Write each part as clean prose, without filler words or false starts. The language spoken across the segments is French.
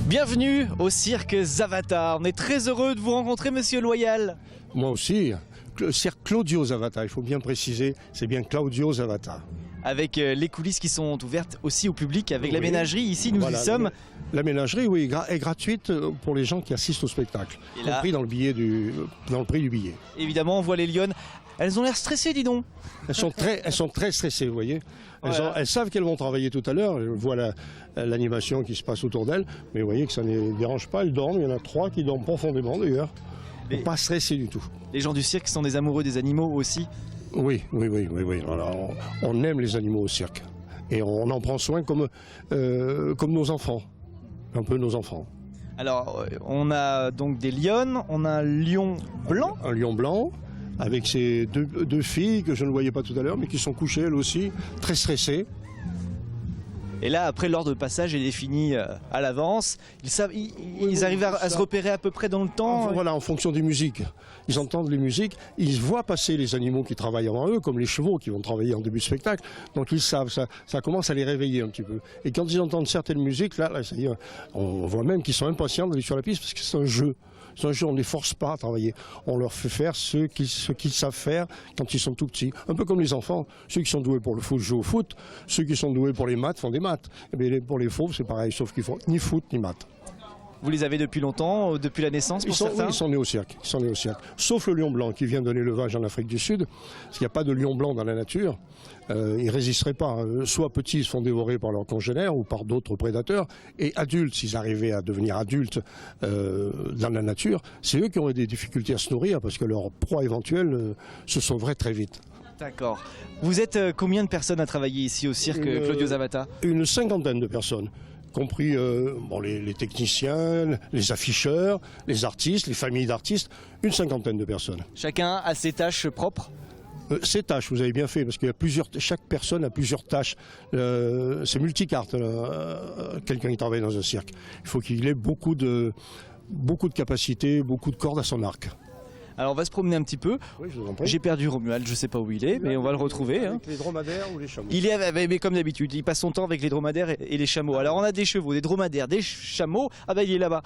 Bienvenue au cirque Zavata. On est très heureux de vous rencontrer, monsieur Loyal. Moi aussi. Le cirque Claudio Zavata, il faut bien préciser, c'est bien Claudio Zavata. Avec les coulisses qui sont ouvertes aussi au public, avec la ménagerie, ici nous y sommes. La ménagerie, oui, est gratuite pour les gens qui assistent au spectacle, compris dans le prix du billet. Évidemment, on voit les lionnes. Elles ont l'air stressées, dis donc. Elles sont très stressées, vous voyez. Elles savent qu'elles vont travailler tout à l'heure. Je vois l'animation qui se passe autour d'elles. Mais vous voyez que ça ne les dérange pas. Elles dorment. Il y en a 3 qui dorment profondément d'ailleurs. Pas stressées du tout. Les gens du cirque sont des amoureux des animaux aussi. Oui. Alors, on aime les animaux au cirque. Et on en prend soin comme nos enfants. Un peu nos enfants. Alors, on a donc des lionnes. On a un lion blanc. Un lion blanc. Avec ces deux filles que je ne voyais pas tout à l'heure, mais qui sont couchées elles aussi, très stressées. Et là, après, l'ordre de passage est défini à l'avance. Ils arrivent à se repérer à peu près dans le temps. Voilà, en fonction des musiques. Ils entendent les musiques, ils voient passer les animaux qui travaillent avant eux, comme les chevaux qui vont travailler en début de spectacle. Donc ils savent, ça commence à les réveiller un petit peu. Et quand ils entendent certaines musiques, là ça y est, on voit même qu'ils sont impatients d'aller sur la piste parce que c'est un jeu. C'est un jeu, on ne les force pas à travailler. On leur fait faire ce qu'ils savent faire quand ils sont tout petits. Un peu comme les enfants. Ceux qui sont doués pour le foot jouent au foot. Ceux qui sont doués pour les maths font des maths. Et bien pour les fauves, c'est pareil, sauf qu'ils font ni foot ni maths. Vous les avez depuis longtemps, depuis la naissance pour certains ? Oui, ils sont nés au cirque. Sauf le lion blanc qui vient de l'élevage en Afrique du Sud. Parce qu'il n'y a pas de lion blanc dans la nature. Ils ne résisteraient pas. Soit petits, ils se font dévorer par leurs congénères ou par d'autres prédateurs. Et adultes, s'ils arrivaient à devenir adultes dans la nature, c'est eux qui auraient des difficultés à se nourrir parce que leur proie éventuelle se sauverait très vite. D'accord. Vous êtes combien de personnes à travailler ici au cirque Claudio Zavata ? Une 50aine de personnes. Compris les techniciens, les afficheurs, les artistes, les familles d'artistes, une 50aine de personnes. Chacun a ses tâches propres ? Ses tâches, vous avez bien fait, parce que chaque personne a plusieurs tâches. C'est multicarte, quelqu'un qui travaille dans un cirque. Il faut qu'il ait beaucoup de capacités, beaucoup de cordes à son arc. Alors on va se promener un petit peu. Oui, je vous en prie. J'ai perdu Romuald, je ne sais pas où il est, mais on va le retrouver. Avec les dromadaires ou les chameaux. Il est, mais comme d'habitude, il passe son temps avec les dromadaires et les chameaux. Alors on a des chevaux, des dromadaires, des chameaux. Ah bah il est là-bas.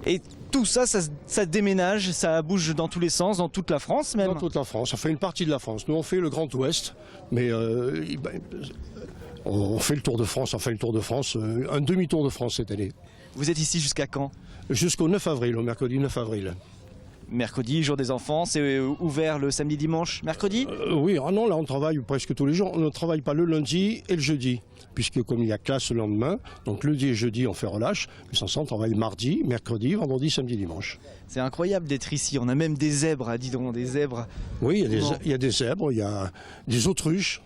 Et tout ça, ça déménage, ça bouge dans tous les sens, dans toute la France même. Dans toute la France, enfin une partie de la France. Nous on fait le Grand Ouest, mais on fait le Tour de France, un demi-tour de France cette année. Vous êtes ici jusqu'à quand ? Jusqu'au 9 avril, au mercredi 9 avril. Mercredi, jour des enfants, c'est ouvert le samedi, dimanche, mercredi ? Oui, non, là on travaille presque tous les jours. On ne travaille pas le lundi et le jeudi, puisque comme il y a classe le lendemain, donc lundi et jeudi on fait relâche, mais sans ça on travaille mardi, mercredi, vendredi, samedi, dimanche. C'est incroyable d'être ici, on a même des zèbres, dis donc, des zèbres. Oui, il y a des zèbres, il y a des autruches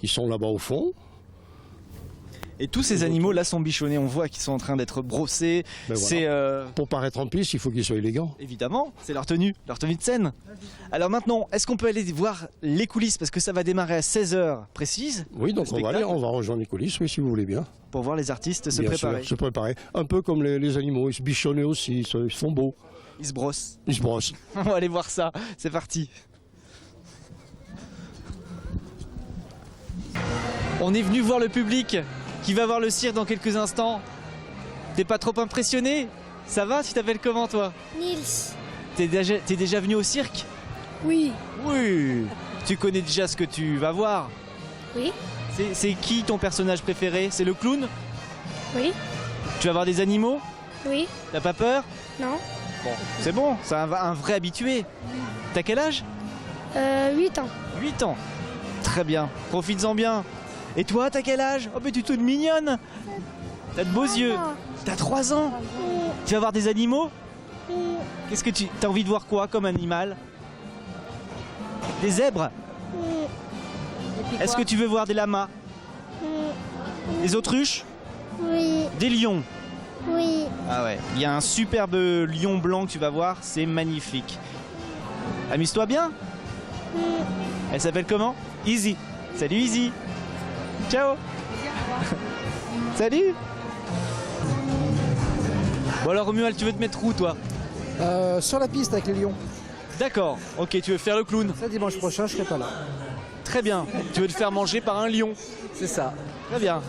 qui sont là-bas au fond. Et tous ces animaux-là sont bichonnés, on voit qu'ils sont en train d'être brossés. Ben voilà. Pour paraître en piste, il faut qu'ils soient élégants. Évidemment, c'est leur tenue de scène. Alors maintenant, est-ce qu'on peut aller voir les coulisses ? Parce que ça va démarrer à 16h précise. Oui, donc on va rejoindre les coulisses, oui, si vous voulez bien. Pour voir les artistes se bien préparer. Sûr, se préparer. Un peu comme les animaux, ils se bichonnent aussi, ils sont beaux. Ils se brossent. Ils se brossent. On va aller voir ça, c'est parti. On est venu voir le public qui va voir le cirque dans quelques instants. T'es pas trop impressionné ? Ça va ? Tu t'appelles comment toi ? Nils. T'es déjà venu au cirque ? Oui. Oui. Tu connais déjà ce que tu vas voir ? Oui. C'est qui ton personnage préféré ? C'est le clown ? Oui. Tu vas voir des animaux ? Oui. T'as pas peur ? Non. Bon, c'est bon, c'est un vrai habitué. T'as quel âge ? 8 ans. 8 ans. Très bien, profites-en bien. Et toi, t'as quel âge ? Oh, mais tu es toute mignonne. T'as de beaux yeux. T'as 3 ans. Tu vas voir des animaux ? Qu'est-ce que t'as envie de voir quoi comme animal ? Des zèbres ? Est-ce que tu veux voir des lamas ? Des autruches ? Oui. Des lions ? Oui. Ah ouais, il y a un superbe lion blanc que tu vas voir, c'est magnifique. Amuse-toi bien. Elle s'appelle comment ? Easy. Salut Easy. Ciao. Salut. Bon alors Romuald, tu veux te mettre où toi ? Sur la piste avec les lions. D'accord, ok, tu veux faire le clown. Ça dimanche prochain, je serai pas là. Très bien. Tu veux te faire manger par un lion. C'est ça. Très bien.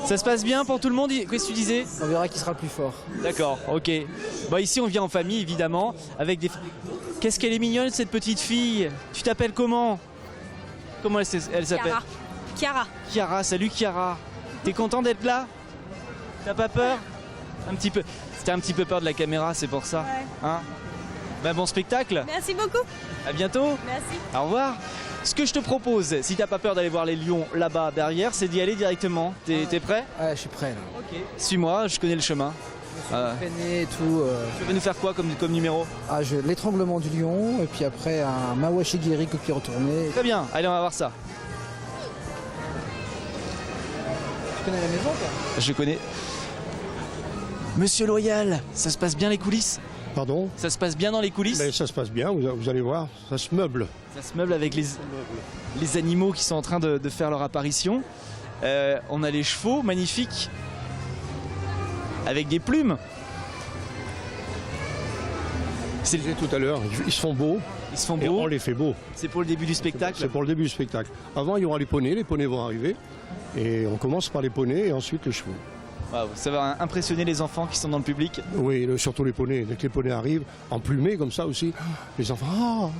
Ça se passe bien pour tout le monde? Qu'est-ce que tu disais? On verra qui sera le plus fort. D'accord, ok. Bah ici on vient en famille évidemment, avec des... Qu'est-ce qu'elle est mignonne cette petite fille. Tu t'appelles comment? Comment elle s'appelle? Chiara. Chiara, salut Chiara. T'es content d'être là? T'as pas peur? Un petit peu. T'as un petit peu peur de la caméra, c'est pour ça. Ouais. Hein? Bah bon spectacle. Merci beaucoup. À bientôt. Merci. Au revoir. Ce que je te propose, si t'as pas peur d'aller voir les lions là-bas derrière, c'est d'y aller directement. T'es prêt? Ouais, je suis prêt là. Ok. Suis-moi, je connais le chemin. Traîner et tout. Tu vas nous faire quoi comme numéro? L'étranglement du lion et puis après un Mawashigiri coquille retournée. Très bien, allez on va voir ça. Tu connais la maison toi? Je connais. Monsieur Loyal, ça se passe bien les coulisses? Pardon? Ça se passe bien dans les coulisses? Mais ça se passe bien, vous allez voir, ça se meuble. Ça se meuble avec les animaux qui sont en train de faire leur apparition. On a les chevaux magnifiques avec des plumes. Je disais tout à l'heure, ils se font beaux Ils se font et on beaux. les fait beaux. C'est pour le début du spectacle. C'est pour le début du spectacle. Avant, il y aura les poneys vont arriver. Et on commence par les poneys et ensuite les chevaux. Waouh, ça va impressionner les enfants qui sont dans le public. Oui, surtout les poneys. Dès que les poneys arrivent, emplumés comme ça aussi, les enfants,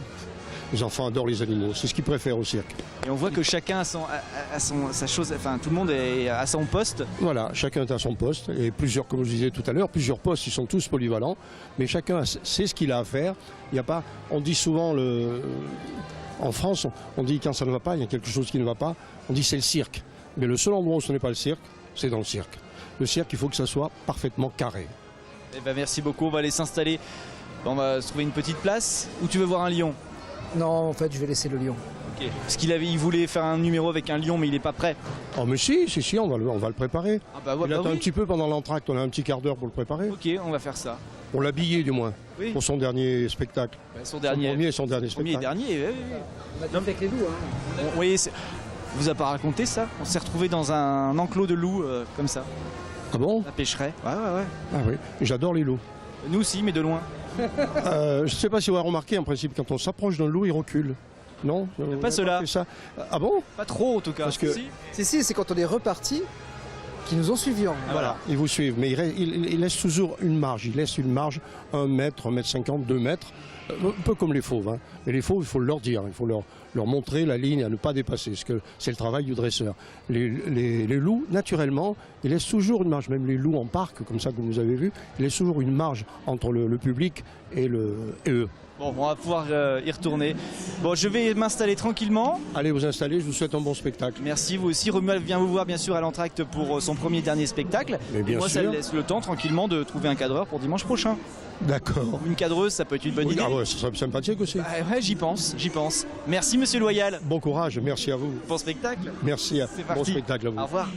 les enfants adorent les animaux. C'est ce qu'ils préfèrent au cirque. Et on voit que chacun a sa chose, enfin tout le monde est à son poste. Voilà, chacun est à son poste. Et plusieurs, comme je disais tout à l'heure, plusieurs postes, ils sont tous polyvalents. Mais chacun sait ce qu'il a à faire. Il n'y a pas, on dit souvent, en France, on dit quand ça ne va pas, il y a quelque chose qui ne va pas, on dit c'est le cirque. Mais le seul endroit où ce n'est pas le cirque, c'est dans le cirque. Le cirque, il faut que ça soit parfaitement carré. Eh ben merci beaucoup, on va aller s'installer. On va se trouver une petite place. Où tu veux voir un lion? Non, en fait, je vais laisser le lion. Ok. Parce il voulait faire un numéro avec un lion, mais il n'est pas prêt. Oh mais si, on va le préparer. Ah bah ouais, Il attend oui. un petit peu pendant l'entracte, on a un petit quart d'heure pour le préparer. Ok, on va faire ça. Pour l'habiller du moins, Oui. pour son dernier spectacle. Son Son dernier. premier et son dernier Premier et spectacle. dernier. Oui, oui. On a dit avec les loups, hein. Oui, vous a pas raconté ça? On s'est retrouvé dans un enclos de loups comme ça. Ah bon? La pêcherait. Ouais, ouais, ouais. Ah oui, j'adore les loups. Nous aussi, mais de loin. Je ne sais pas si vous avez remarqué, en principe, quand on s'approche d'un loup, il recule. Non? Vous pas avez cela. fait ça. Ah bon? Pas trop en tout cas. Parce que- Si. Si, c'est quand on est reparti qu'ils nous ont suivis. Voilà. Ils vous suivent, mais il laisse toujours une marge. Il laisse une marge, 1 mètre, 1,50 m, 2 mètres. Un peu comme les fauves. Hein. Mais les fauves, il faut leur dire, il faut leur montrer la ligne à ne pas dépasser. Parce que c'est le travail du dresseur. Les loups, naturellement, ils laissent toujours une marge. Même les loups en parc, comme ça que vous avez vu, ils laissent toujours une marge entre le public et eux. Bon, on va pouvoir y retourner. Bon, je vais m'installer tranquillement. Allez vous installer, je vous souhaite un bon spectacle. Merci, vous aussi. Romuald vient vous voir bien sûr à l'entracte pour son premier et dernier spectacle. Mais bien et moi, ça sûr. me laisse le temps tranquillement de trouver un cadreur pour dimanche prochain. D'accord. Une cadreuse, ça peut être une bonne Oui, idée. ah ouais, ça serait sympathique aussi. Ouais, j'y pense, j'y pense. Merci Monsieur Loyal. Bon courage, merci à vous. Bon spectacle. Merci, C'est bon parti. spectacle à vous. Au revoir.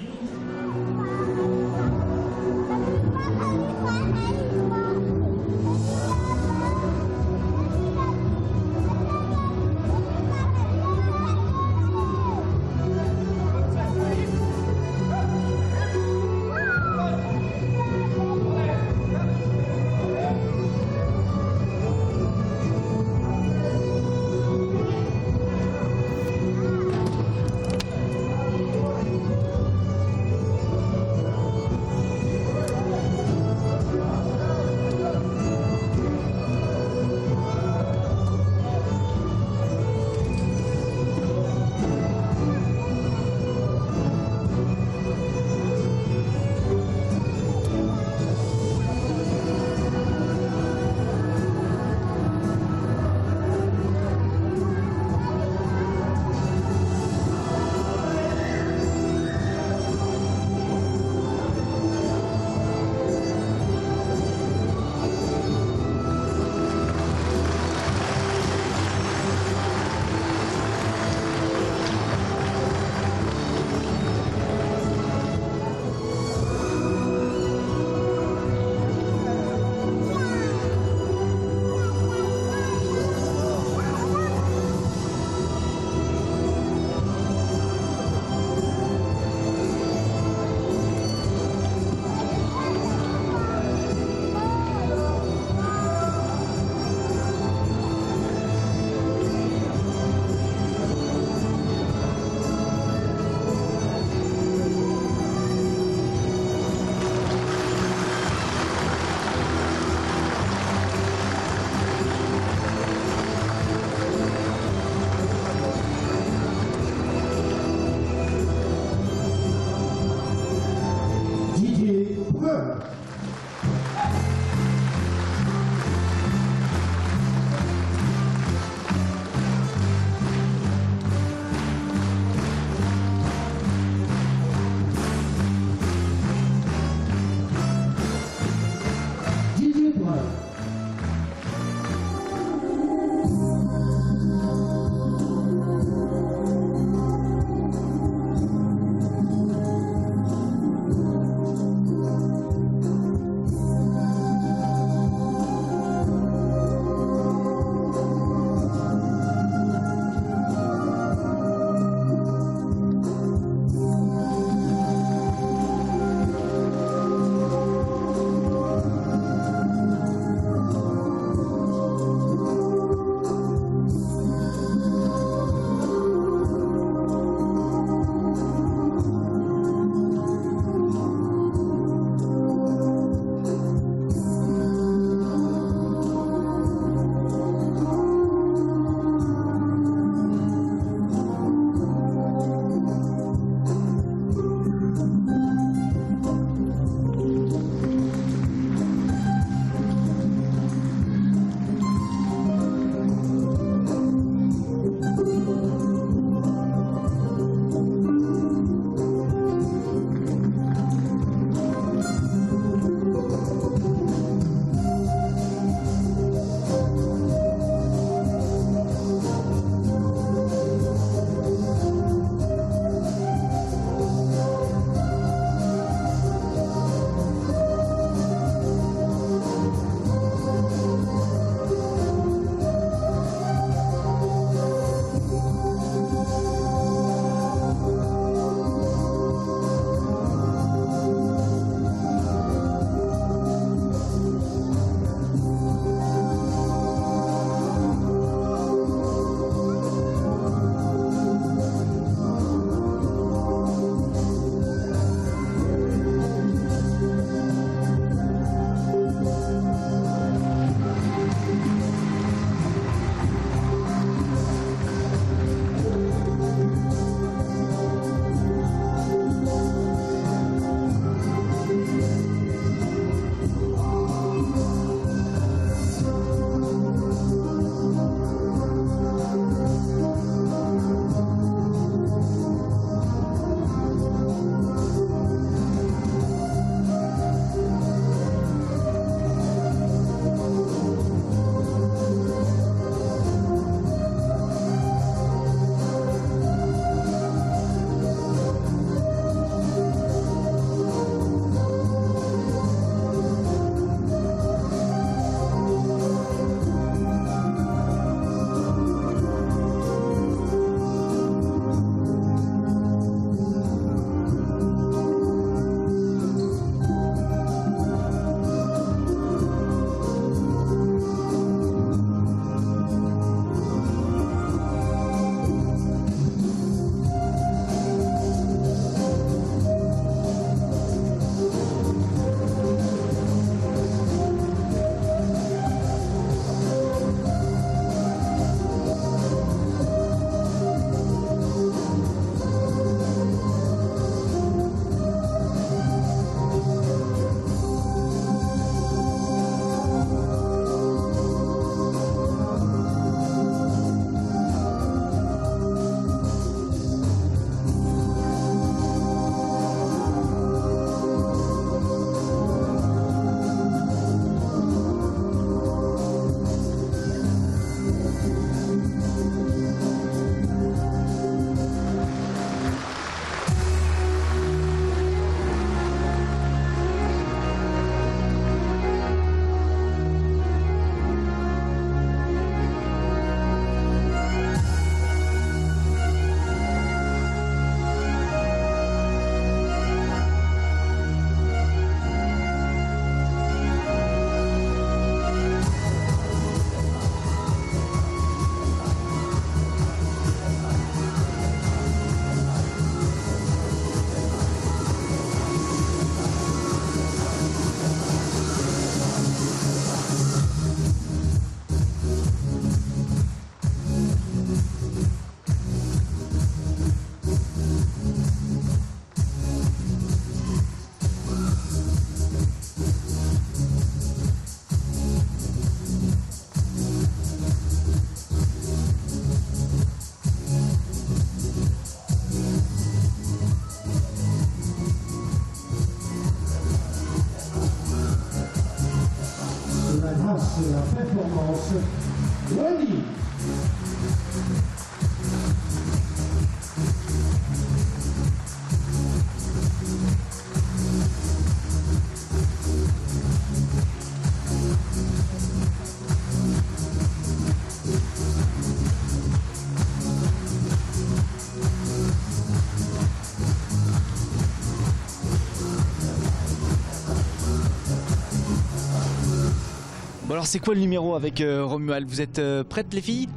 Alors c'est quoi le numéro avec Romuald? Vous êtes prêtes les filles?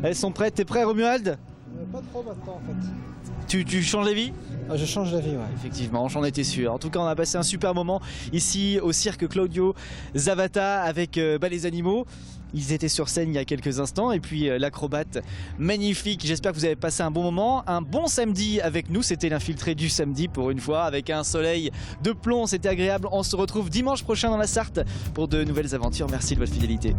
Elles sont prêtes, t'es prêt Romuald? Pas trop maintenant en fait. Tu changes la vie? Je change d'avis, ouais. Effectivement, j'en étais sûr. En tout cas, on a passé un super moment ici au cirque Claudio Zavata avec les animaux. Ils étaient sur scène il y a quelques instants et puis l'acrobate magnifique. J'espère que vous avez passé un bon moment, un bon samedi avec nous. C'était l'infiltré du samedi pour une fois avec un soleil de plomb. C'était agréable. On se retrouve dimanche prochain dans la Sarthe pour de nouvelles aventures. Merci de votre fidélité.